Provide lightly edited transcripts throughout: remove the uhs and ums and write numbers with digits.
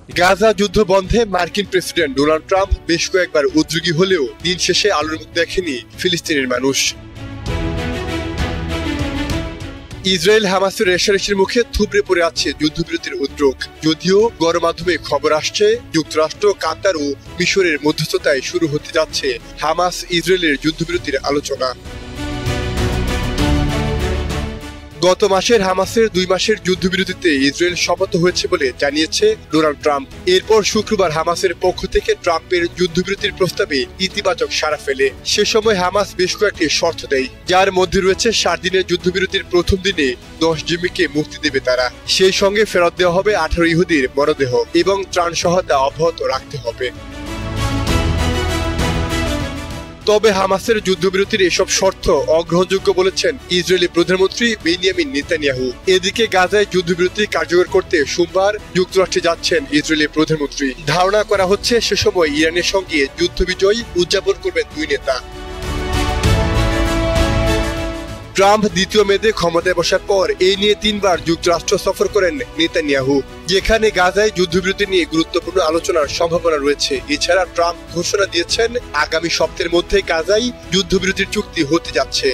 গাজা যুদ্ধ বন্ধে মার্কিন প্রেসিডেন্ট ডোনাল্ড ট্রাম্প বেশ কয়েকবার উদ্যোগী হলেও দিন শেষে আলোর মুখ দেখেনি ফিলিস্তিনের মানুষ। ইসরায়েল হামাসের রেষারেষির মুখে থুবড়ে পড়ে আছে যুদ্ধবিরতির উদ্যোগ। যদিও গণমাধ্যমে খবর আসছে যুক্তরাষ্ট্র, কাতার ও মিশরের মধ্যস্থতায় শুরু হতে যাচ্ছে হামাস ইসরায়েলের যুদ্ধবিরতির আলোচনা। গত মাসের হামাসের 2 মাসের যুদ্ধবিরতিতে ইসরায়েল সম্মত হয়েছে বলে জানিয়েছে ডোনাল্ড ট্রাম্প। এরপর শুক্রবার হামাসের পক্ষ থেকে ট্রাম্পের যুদ্ধবিরতির প্রস্তাবে ইতিবাচক সাড়া ফেলে। সে সময় হামাস বেশ কয়েকটি শর্ত দেয়, যার মধ্যে রয়েছে 7 দিনের যুদ্ধবিরতির প্রথম দিনে 10 জিম্মিকে মুক্তি দেবে তারা। সেই সঙ্গে ফেরত দেওয়া হবে 18 ইহুদির মরদেহ এবং ত্রাণ সহায়তা অব্যাহত রাখতে হবে। তবে হামাসের যুদ্ধবিরতির এসব শর্ত অগ্রহণযোগ্য বলেছেন ইসরায়েলি প্রধানমন্ত্রী বেনিয়ামিন নেতানিয়াহু। এদিকে গাজায় যুদ্ধবিরতি কার্যকর করতে সোমবার যুক্তরাষ্ট্রে যাচ্ছেন ইসরায়েলি প্রধানমন্ত্রী। ধারণা করা হচ্ছে সে সময় ইরানের সঙ্গে যুদ্ধবিজয় উদযাপন করবেন 2 নেতা। ট্রাম্প দ্বিতীয় মেয়াদে ক্ষমতায় বসার পর এই নিয়ে 3 বার যুক্তরাষ্ট্র সফর করেন নেতানিয়াহু, যেখানে গাজায় যুদ্ধবিরতি নিয়ে গুরুত্বপূর্ণ আলোচনার সম্ভাবনা রয়েছে। এছাড়া ট্রাম্প ঘোষণা দিয়েছেন আগামী সপ্তাহের মধ্যে গাজায় যুদ্ধবিরতির চুক্তি হতে যাচ্ছে।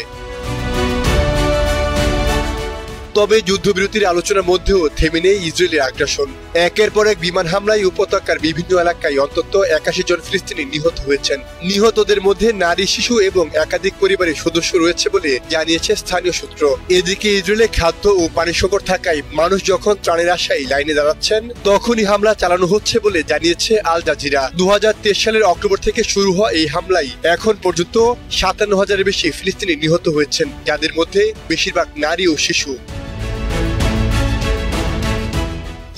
তবে যুদ্ধবিরতির আলোচনার মধ্যেও থেমে নেই ইসরায়েলের আগ্রাসন। একের পর এক বিমান হামলায় উপত্যকার বিভিন্ন এলাকায় অন্তত 81 জন ফিলিস্তিনি নিহত হয়েছেন। নিহতদের মধ্যে নারী, শিশু এবং একাধিক পরিবারের সদস্য রয়েছে বলে জানিয়েছে স্থানীয় সূত্র। এদিকে ইসরায়েলে খাদ্য ও পানি সংকট থাকায় মানুষ যখন ত্রাণের আশায় লাইনে দাঁড়াচ্ছেন, তখনই হামলা চালানো হচ্ছে বলে জানিয়েছে আল জাজিরা। 2023 সালের অক্টোবর থেকে শুরু হওয়া এই হামলায় এখন পর্যন্ত 57,000-এর বেশি ফিলিস্তিনি নিহত হয়েছেন, যাদের মধ্যে বেশিরভাগ নারী ও শিশু।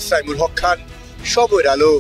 সাইমুল হক খান, সময়ের আলো।